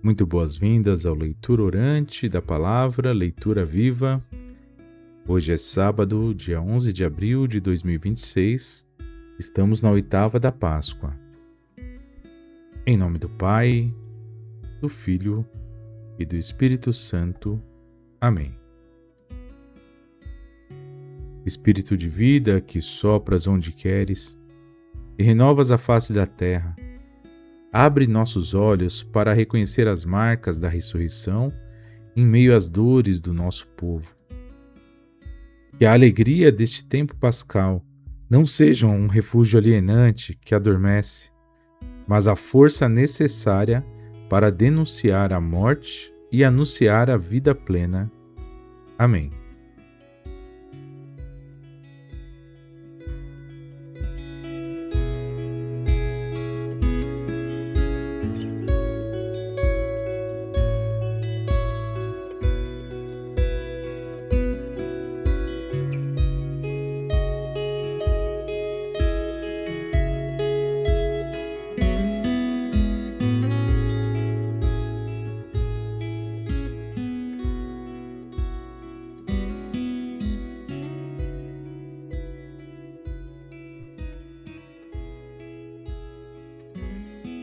Muito boas-vindas ao Leitura Orante da Palavra, Leitura Viva. Hoje é sábado, dia 11 de abril de 2026. Estamos na oitava da Páscoa. Em nome do Pai, do Filho e do Espírito Santo. Amém. Espírito de vida, que sopras onde queres e renovas a face da terra, abre nossos olhos para reconhecer as marcas da ressurreição em meio às dores do nosso povo. Que a alegria deste tempo pascal não seja um refúgio alienante que adormece, mas a força necessária para denunciar a morte e anunciar a vida plena. Amém.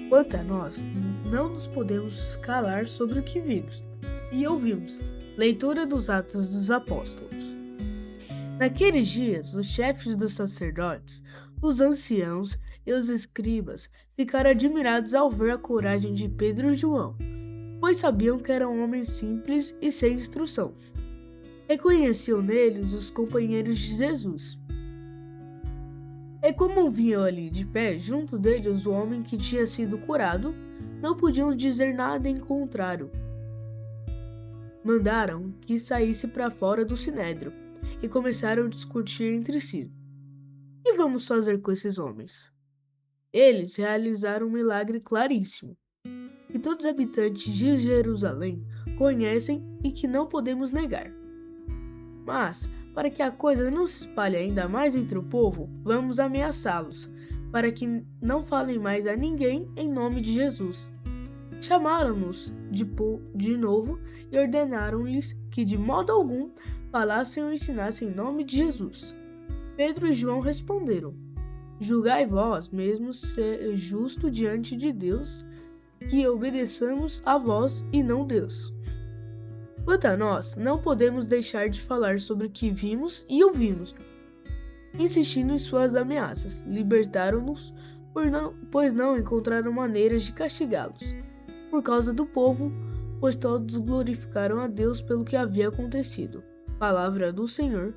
Quanto a nós, não nos podemos calar sobre o que vimos e ouvimos. Leitura dos Atos dos Apóstolos. Naqueles dias, os chefes dos sacerdotes, os anciãos e os escribas ficaram admirados ao ver a coragem de Pedro e João, pois sabiam que eram homens simples e sem instrução. Reconheciam neles os companheiros de Jesus. E como viam ali de pé, junto deles, o homem que tinha sido curado, não podiam dizer nada em contrário. Mandaram que saísse para fora do sinédrio e começaram a discutir entre si. O que vamos fazer com esses homens? Eles realizaram um milagre claríssimo, que todos os habitantes de Jerusalém conhecem e que não podemos negar. Mas, para que a coisa não se espalhe ainda mais entre o povo, vamos ameaçá-los, para que não falem mais a ninguém em nome de Jesus. Chamaram-nos de novo e ordenaram-lhes que de modo algum falassem ou ensinassem em nome de Jesus. Pedro e João responderam: julgai vós mesmos ser justo diante de Deus, que obedeçamos a vós e não Deus. Quanto a nós, não podemos deixar de falar sobre o que vimos e ouvimos. Insistindo em suas ameaças, libertaram-nos, pois não encontraram maneiras de castigá-los, por causa do povo, pois todos glorificaram a Deus pelo que havia acontecido. Palavra do Senhor.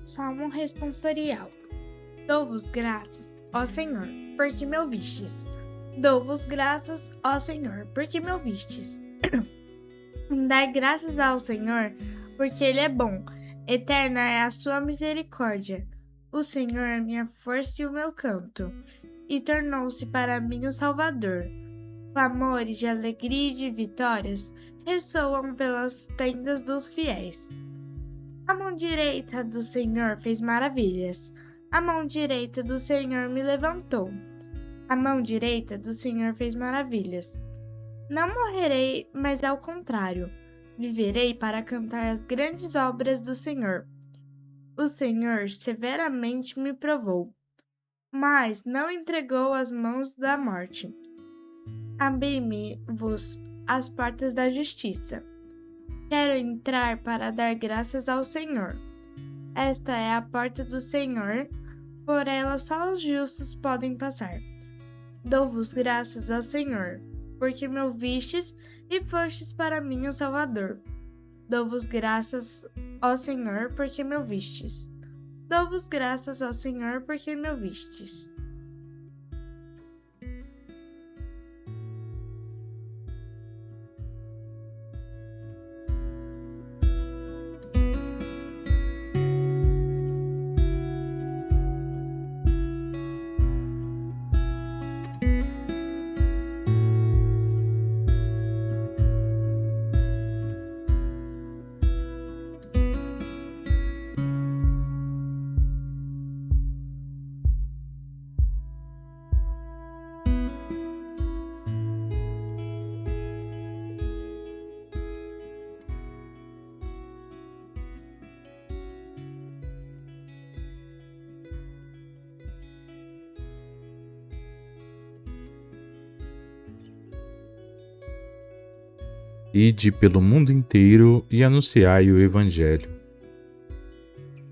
Salmo responsorial. Dou-vos graças, ó Senhor, porque me ouvistes. Dou-vos graças, ó Senhor, porque me ouvistes. Dai graças ao Senhor, porque Ele é bom. Eterna é a sua misericórdia. O Senhor é minha força e o meu canto, e tornou-se para mim o Salvador. Clamores de alegria e de vitórias ressoam pelas tendas dos fiéis. A mão direita do Senhor fez maravilhas. A mão direita do Senhor me levantou. A mão direita do Senhor fez maravilhas. Não morrerei, mas ao contrário, viverei para cantar as grandes obras do Senhor. O Senhor severamente me provou, mas não entregou às mãos da morte. Abri-me-vos as portas da justiça. Quero entrar para dar graças ao Senhor. Esta é a porta do Senhor, por ela só os justos podem passar. Dou-vos graças, ó Senhor, porque me ouvistes e fostes para mim o Salvador. Dou-vos graças, ó Senhor, porque me ouvistes. Dou-vos graças, ó Senhor, porque me ouvistes. Ide pelo mundo inteiro e anunciai o Evangelho.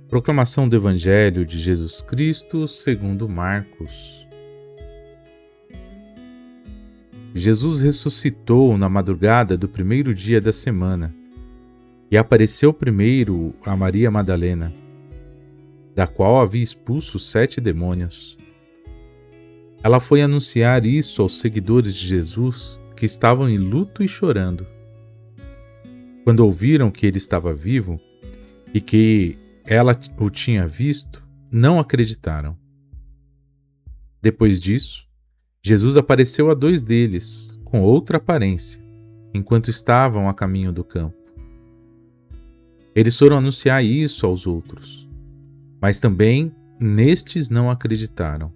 Proclamação do Evangelho de Jesus Cristo segundo Marcos. Jesus ressuscitou na madrugada do primeiro dia da semana e apareceu primeiro a Maria Madalena, da qual havia expulso 7 demônios. Ela foi anunciar isso aos seguidores de Jesus, que estavam em luto e chorando. Quando ouviram que ele estava vivo e que ela o tinha visto, não acreditaram. Depois disso, Jesus apareceu a 2 deles, com outra aparência, enquanto estavam a caminho do campo. Eles foram anunciar isso aos outros, mas também nestes não acreditaram.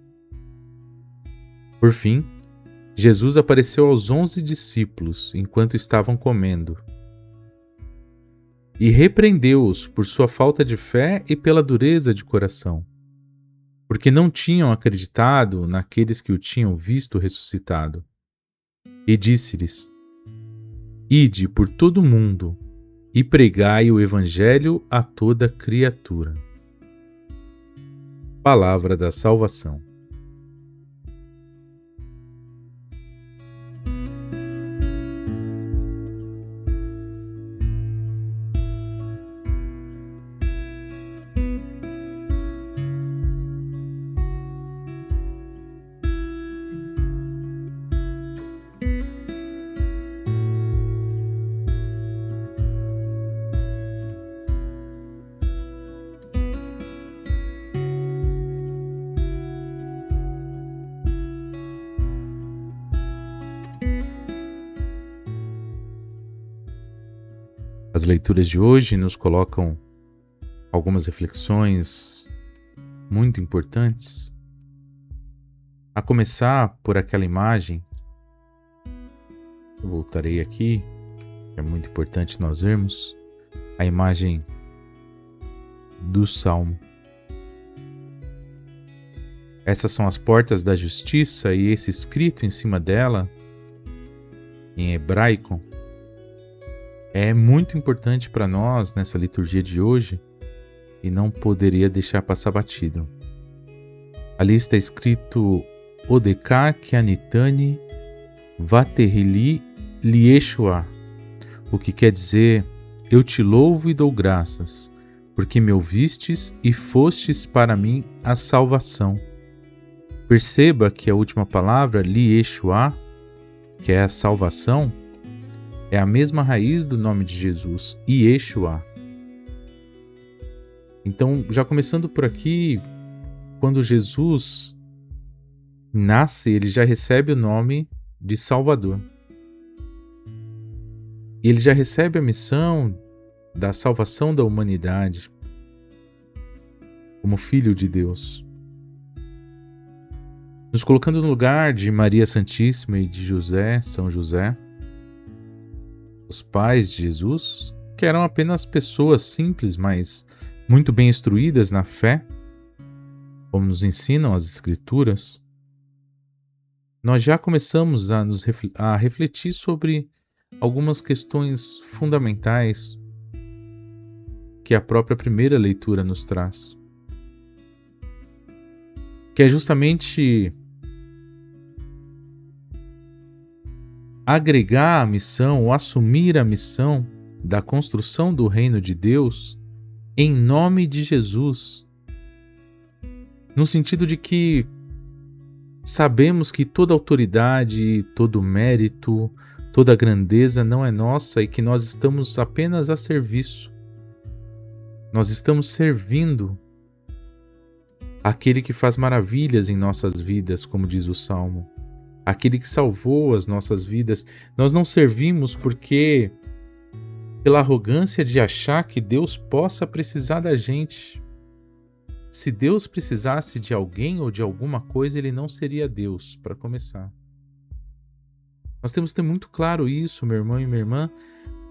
Por fim, Jesus apareceu aos 11 discípulos enquanto estavam comendo e repreendeu-os por sua falta de fé e pela dureza de coração, porque não tinham acreditado naqueles que o tinham visto ressuscitado. E disse-lhes: Ide por todo o mundo e pregai o Evangelho a toda criatura. Palavra da salvação. As leituras de hoje nos colocam algumas reflexões muito importantes, a começar por aquela imagem. Eu voltarei aqui, é muito importante nós vermos a imagem do Salmo. Essas são as portas da justiça e esse escrito em cima dela, em hebraico, é muito importante para nós nessa liturgia de hoje e não poderia deixar passar batido. Ali está escrito Odeka Kianitani Vaterili Lieshua, o que quer dizer: eu te louvo e dou graças, porque me ouvistes e fostes para mim a salvação. Perceba que a última palavra, Lieshua, que é a salvação, é a mesma raiz do nome de Jesus, Yeshua. Então, já começando por aqui, quando Jesus nasce, ele já recebe o nome de Salvador. E ele já recebe a missão da salvação da humanidade como Filho de Deus. Nos colocando no lugar de Maria Santíssima e de José, São José, os pais de Jesus, que eram apenas pessoas simples, mas muito bem instruídas na fé, como nos ensinam as Escrituras, nós já começamos a refletir sobre algumas questões fundamentais que a própria primeira leitura nos traz, que é justamente agregar a missão ou assumir a missão da construção do reino de Deus em nome de Jesus. No sentido de que sabemos que toda autoridade, todo mérito, toda grandeza não é nossa e que nós estamos apenas a serviço. Nós estamos servindo aquele que faz maravilhas em nossas vidas, como diz o Salmo. Aquele que salvou as nossas vidas. Nós não servimos porque pela arrogância de achar que Deus possa precisar da gente. Se Deus precisasse de alguém ou de alguma coisa, ele não seria Deus, para começar. Nós temos que ter muito claro isso, meu irmão e minha irmã,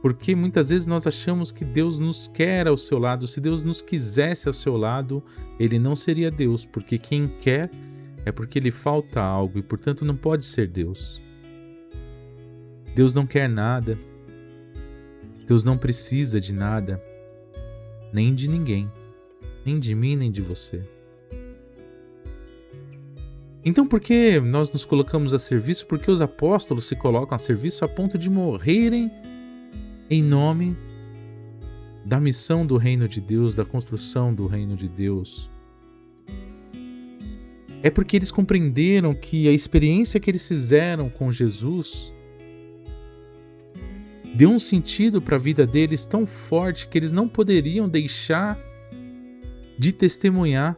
porque muitas vezes nós achamos que Deus nos quer ao seu lado. Se Deus nos quisesse ao seu lado, ele não seria Deus, porque quem quer é porque lhe falta algo e, portanto, não pode ser Deus. Deus não quer nada. Deus não precisa de nada, nem de ninguém, nem de mim, nem de você. Então, por que nós nos colocamos a serviço? Porque os apóstolos se colocam a serviço a ponto de morrerem em nome da missão do reino de Deus, da construção do reino de Deus. É porque eles compreenderam que a experiência que eles fizeram com Jesus deu um sentido para a vida deles tão forte que eles não poderiam deixar de testemunhar.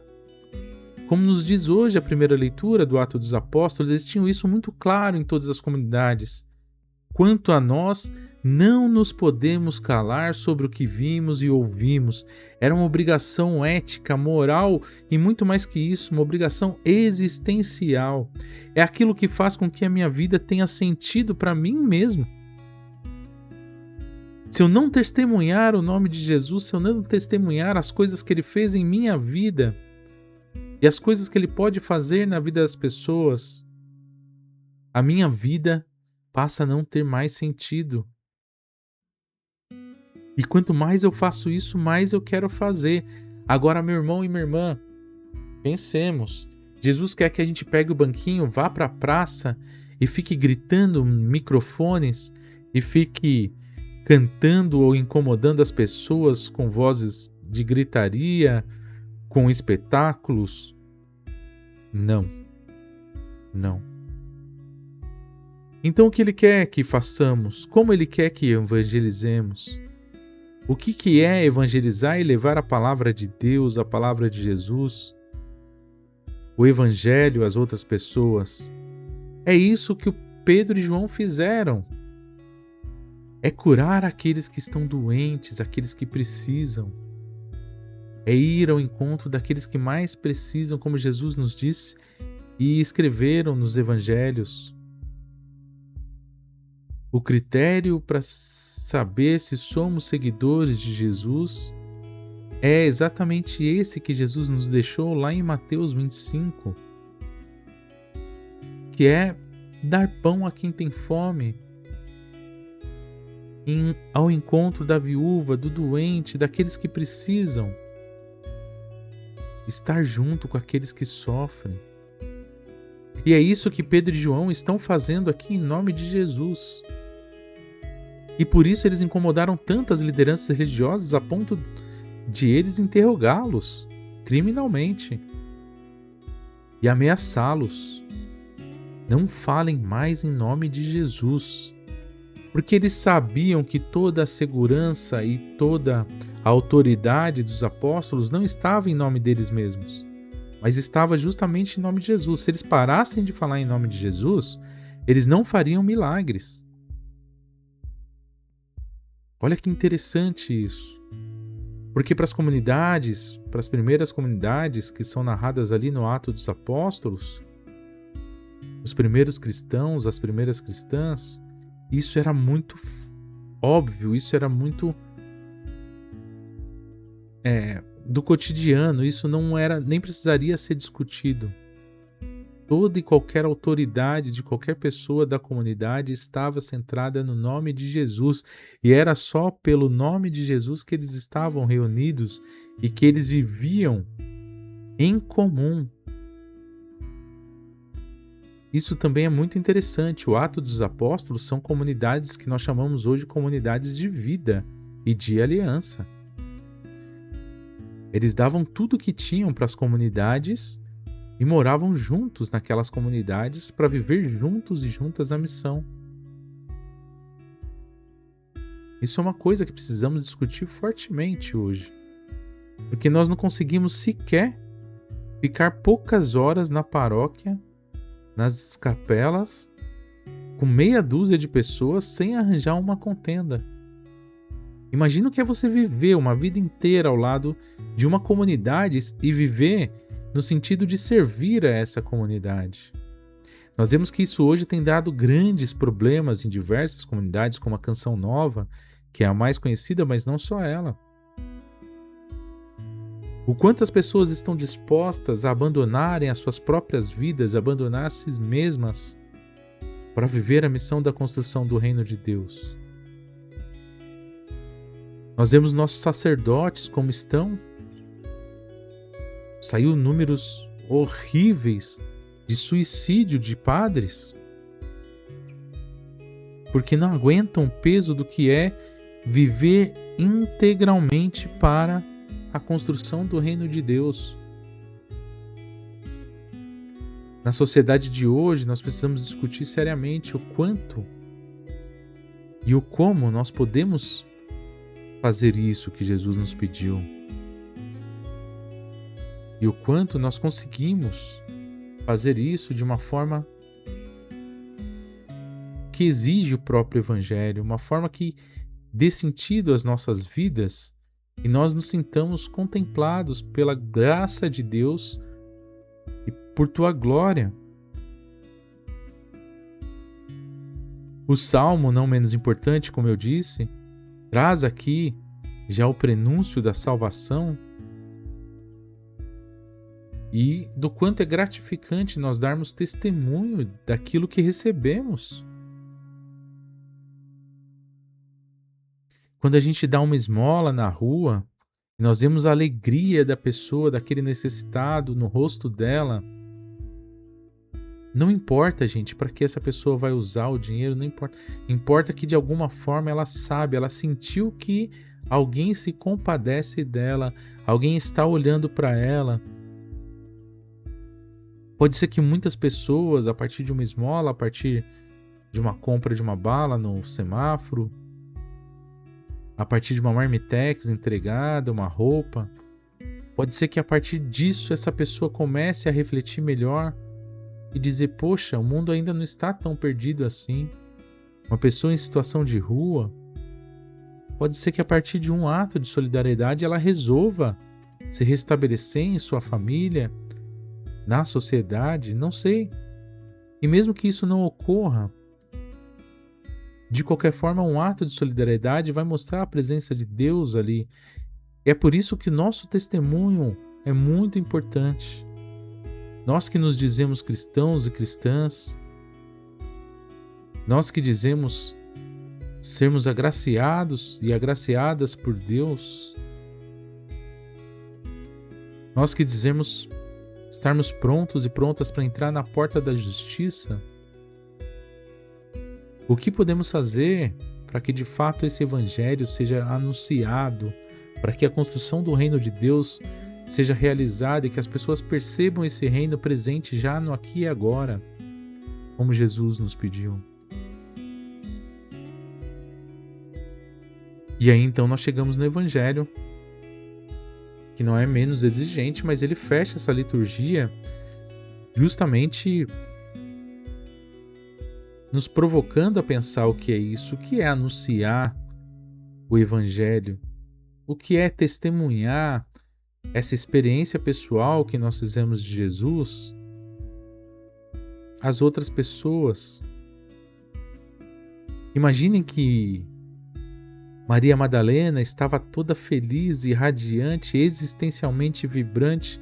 Como nos diz hoje a primeira leitura do Atos dos Apóstolos, eles tinham isso muito claro em todas as comunidades. Quanto a nós, não nos podemos calar sobre o que vimos e ouvimos. Era uma obrigação ética, moral e muito mais que isso, uma obrigação existencial. É aquilo que faz com que a minha vida tenha sentido para mim mesmo. Se eu não testemunhar o nome de Jesus, se eu não testemunhar as coisas que ele fez em minha vida e as coisas que ele pode fazer na vida das pessoas, a minha vida passa a não ter mais sentido. E quanto mais eu faço isso, mais eu quero fazer. Agora, meu irmão e minha irmã, pensemos. Jesus quer que a gente pegue o banquinho, vá para a praça e fique gritando microfones e fique cantando ou incomodando as pessoas com vozes de gritaria, com espetáculos? Não. Não. Então o que ele quer que façamos? Como ele quer que evangelizemos? O que é evangelizar e levar a palavra de Deus, a palavra de Jesus, o evangelho às outras pessoas? É isso que o Pedro e João fizeram. É curar aqueles que estão doentes, aqueles que precisam. É ir ao encontro daqueles que mais precisam, como Jesus nos disse e escreveram nos evangelhos. O critério para saber se somos seguidores de Jesus é exatamente esse que Jesus nos deixou lá em Mateus 25, que é dar pão a quem tem fome, ao encontro da viúva, do doente, daqueles que precisam, estar junto com aqueles que sofrem. E é isso que Pedro e João estão fazendo aqui em nome de Jesus. E por isso eles incomodaram tanto as lideranças religiosas a ponto de eles interrogá-los criminalmente e ameaçá-los. Não falem mais em nome de Jesus, porque eles sabiam que toda a segurança e toda a autoridade dos apóstolos não estava em nome deles mesmos, mas estava justamente em nome de Jesus. Se eles parassem de falar em nome de Jesus, eles não fariam milagres. Olha que interessante isso. Porque para as comunidades, para as primeiras comunidades que são narradas ali no Atos dos Apóstolos, os primeiros cristãos, as primeiras cristãs, isso era muito óbvio, isso era muito do cotidiano, isso não era, nem precisaria ser discutido. Toda e qualquer autoridade de qualquer pessoa da comunidade estava centrada no nome de Jesus, e era só pelo nome de Jesus que eles estavam reunidos e que eles viviam em comum. Isso também é muito interessante. O Ato dos Apóstolos são comunidades que nós chamamos hoje de comunidades de vida e de aliança. Eles davam tudo o que tinham para as comunidades e moravam juntos naquelas comunidades para viver juntos e juntas a missão. Isso é uma coisa que precisamos discutir fortemente hoje, porque nós não conseguimos sequer ficar poucas horas na paróquia, nas capelas, com meia dúzia de pessoas sem arranjar uma contenda. Imagina o que é você viver uma vida inteira ao lado de uma comunidade e viver no sentido de servir a essa comunidade. Nós vemos que isso hoje tem dado grandes problemas em diversas comunidades, como a Canção Nova, que é a mais conhecida, mas não só ela. O quanto as pessoas estão dispostas a abandonarem as suas próprias vidas, abandonar a si mesmas, para viver a missão da construção do reino de Deus. Nós vemos nossos sacerdotes como estão. Saiu números horríveis de suicídio de padres, porque não aguentam o peso do que é viver integralmente para a construção do reino de Deus. Na sociedade de hoje, nós precisamos discutir seriamente o quanto e o como nós podemos fazer isso que Jesus nos pediu. E o quanto nós conseguimos fazer isso de uma forma que exige o próprio Evangelho, uma forma que dê sentido às nossas vidas e nós nos sintamos contemplados pela graça de Deus e por tua glória. O Salmo, não menos importante, como eu disse, traz aqui já o prenúncio da salvação e do quanto é gratificante nós darmos testemunho daquilo que recebemos. Quando a gente dá uma esmola na rua, nós vemos a alegria da pessoa, daquele necessitado no rosto dela. Não importa, gente, para que essa pessoa vai usar o dinheiro, não importa. Importa que de alguma forma ela sabe, ela sentiu que alguém se compadece dela, alguém está olhando para ela. Pode ser que muitas pessoas, a partir de uma esmola, a partir de uma compra de uma bala no semáforo, a partir de uma marmitex entregada, uma roupa, pode ser que a partir disso essa pessoa comece a refletir melhor e dizer, poxa, o mundo ainda não está tão perdido assim. Uma pessoa em situação de rua, pode ser que a partir de um ato de solidariedade ela resolva se restabelecer em sua família, na sociedade, não sei. E mesmo que isso não ocorra, de qualquer forma, um ato de solidariedade vai mostrar a presença de Deus ali. É por isso que nosso testemunho é muito importante. Nós que nos dizemos cristãos e cristãs, nós que dizemos sermos agraciados e agraciadas por Deus, nós que dizemos estarmos prontos e prontas para entrar na porta da justiça, o que podemos fazer para que de fato esse evangelho seja anunciado, para que a construção do reino de Deus seja realizada e que as pessoas percebam esse reino presente já no aqui e agora, como Jesus nos pediu? E aí então nós chegamos no evangelho, que não é menos exigente, mas ele fecha essa liturgia justamente nos provocando a pensar o que é isso, o que é anunciar o Evangelho, o que é testemunhar essa experiência pessoal que nós fizemos de Jesus às outras pessoas. Imaginem que Maria Madalena estava toda feliz e radiante, existencialmente vibrante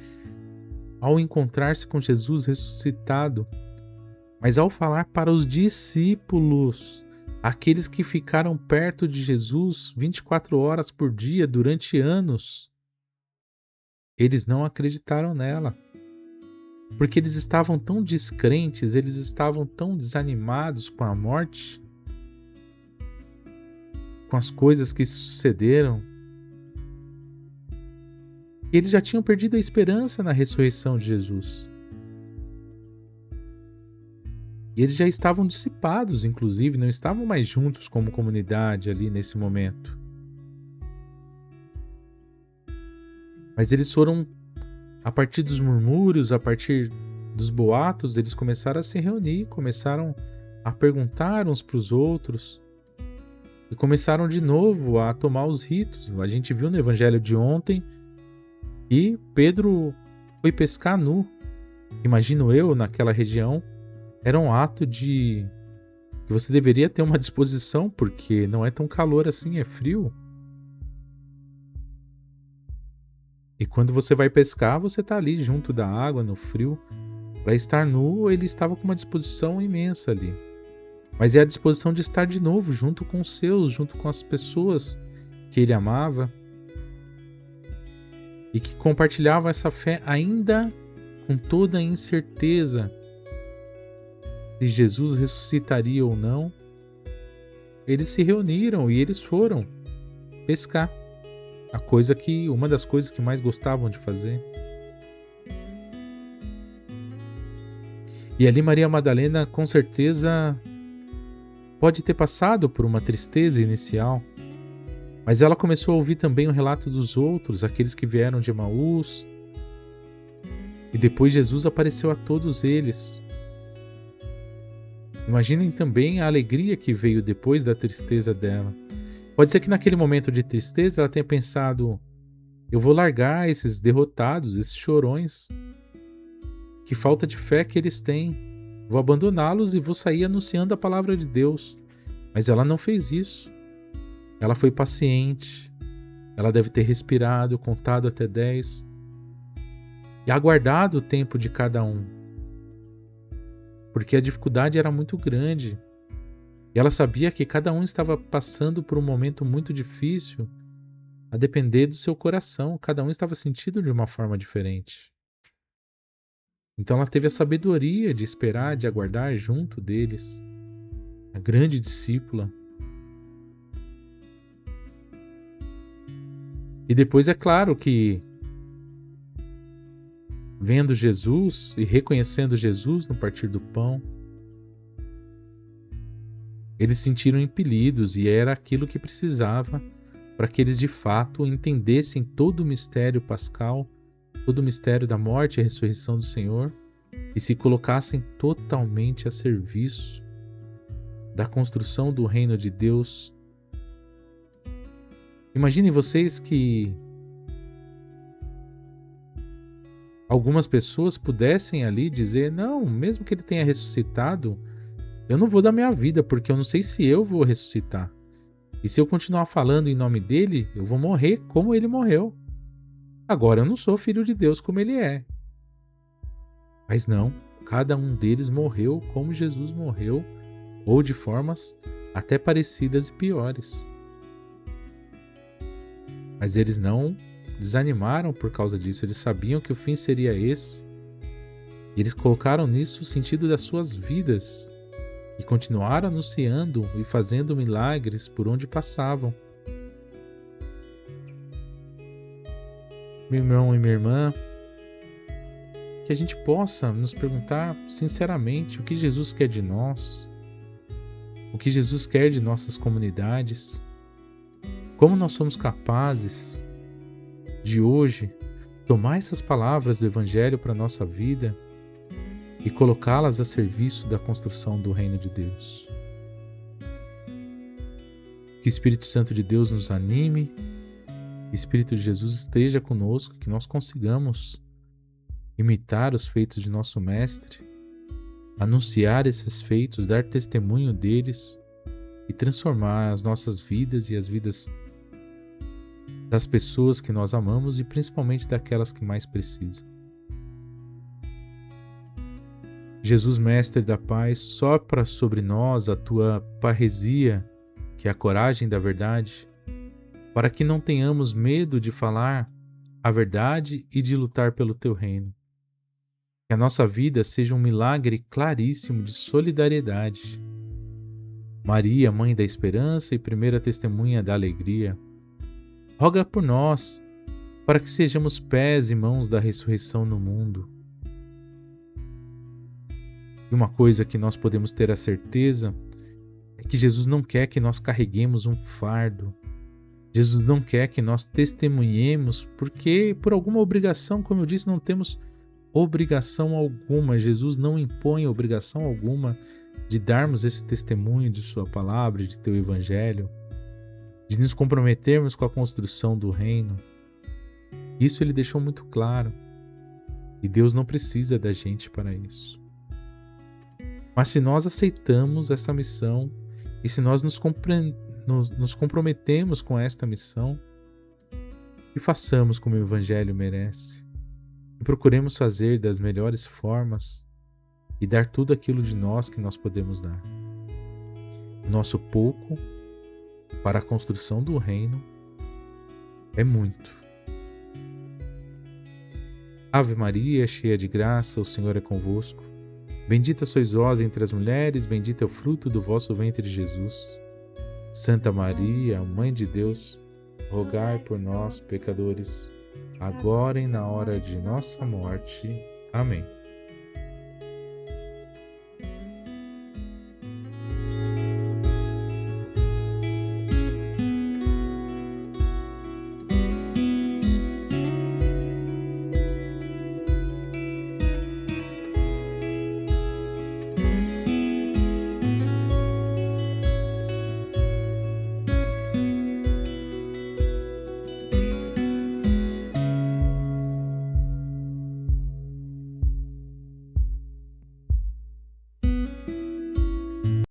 ao encontrar-se com Jesus ressuscitado. Mas ao falar para os discípulos, aqueles que ficaram perto de Jesus 24 horas por dia durante anos, eles não acreditaram nela. porque eles estavam tão descrentes, eles estavam tão desanimados com a morte, com as coisas que sucederam, e eles já tinham perdido a esperança na ressurreição de Jesus. E eles já estavam dissipados, inclusive, não estavam mais juntos como comunidade ali nesse momento. Mas eles foram, a partir dos murmúrios, a partir dos boatos, eles começaram a se reunir, começaram a perguntar uns para os outros e começaram de novo a tomar os ritos. A gente viu no evangelho de ontem que Pedro foi pescar nu. Imagino eu, naquela região, era um ato que você deveria ter uma disposição, porque não é tão calor assim, é frio. E quando você vai pescar, você está ali junto da água, no frio. Para estar nu, ele estava com uma disposição imensa ali. Mas é a disposição de estar de novo junto com os seus, junto com as pessoas que ele amava e que compartilhavam essa fé ainda com toda a incerteza se Jesus ressuscitaria ou não. Eles se reuniram e eles foram pescar. Uma das coisas que mais gostavam de fazer. E ali Maria Madalena, com certeza, pode ter passado por uma tristeza inicial, mas ela começou a ouvir também o relato dos outros, aqueles que vieram de Emaús, e depois Jesus apareceu a todos eles. Imaginem também a alegria que veio depois da tristeza dela. Pode ser que naquele momento de tristeza ela tenha pensado: eu vou largar esses derrotados, esses chorões. Que falta de fé que eles têm. Vou abandoná-los e vou sair anunciando a palavra de Deus. Mas ela não fez isso. Ela foi paciente. Ela deve ter respirado, contado até 10 e aguardado o tempo de cada um. Porque a dificuldade era muito grande. E ela sabia que cada um estava passando por um momento muito difícil, a depender do seu coração. Cada um estava sentindo de uma forma diferente. Então ela teve a sabedoria de esperar, de aguardar junto deles. A grande discípula. E depois é claro que, vendo Jesus e reconhecendo Jesus no partir do pão, eles se sentiram impelidos, e era aquilo que precisava para que eles de fato entendessem todo o mistério pascal, todo o mistério da morte e ressurreição do Senhor, e se colocassem totalmente a serviço da construção do reino de Deus. Imaginem vocês que algumas pessoas pudessem ali dizer: não, mesmo que ele tenha ressuscitado, eu não vou dar minha vida, porque eu não sei se eu vou ressuscitar. E se eu continuar falando em nome dele, eu vou morrer como ele morreu. Agora eu não sou filho de Deus como ele é. Mas não, cada um deles morreu como Jesus morreu, ou de formas até parecidas e piores. Mas eles não desanimaram por causa disso, eles sabiam que o fim seria esse. E eles colocaram nisso o sentido das suas vidas e continuaram anunciando e fazendo milagres por onde passavam. Meu irmão e minha irmã, que a gente possa nos perguntar sinceramente o que Jesus quer de nós, o que Jesus quer de nossas comunidades, como nós somos capazes de hoje tomar essas palavras do Evangelho para a nossa vida e colocá-las a serviço da construção do reino de Deus. Que o Espírito Santo de Deus nos anime, que o Espírito de Jesus esteja conosco, que nós consigamos imitar os feitos de nosso Mestre, anunciar esses feitos, dar testemunho deles e transformar as nossas vidas e as vidas das pessoas que nós amamos e principalmente daquelas que mais precisam. Jesus, Mestre da Paz, sopra sobre nós a tua parresia, que é a coragem da verdade, para que não tenhamos medo de falar a verdade e de lutar pelo teu reino. Que a nossa vida seja um milagre claríssimo de solidariedade. Maria, mãe da esperança e primeira testemunha da alegria, roga por nós, para que sejamos pés e mãos da ressurreição no mundo. E uma coisa que nós podemos ter a certeza é que Jesus não quer que nós carreguemos um fardo. Jesus não quer que nós testemunhemos, porque por alguma obrigação, como eu disse, não temos obrigação alguma. Jesus não impõe obrigação alguma de darmos esse testemunho de sua palavra, de teu evangelho, de nos comprometermos com a construção do reino. Isso ele deixou muito claro. E Deus não precisa da gente para isso. Mas se nós aceitamos essa missão e se nós nos comprometemos com esta missão, e façamos como o evangelho merece. E procuremos fazer das melhores formas e dar tudo aquilo de nós que nós podemos dar. O nosso pouco para a construção do reino é muito. Ave Maria, cheia de graça, o Senhor é convosco. Bendita sois vós entre as mulheres, bendito é o fruto do vosso ventre, Jesus. Santa Maria, Mãe de Deus, rogai por nós, pecadores, agora e na hora de nossa morte. Amém.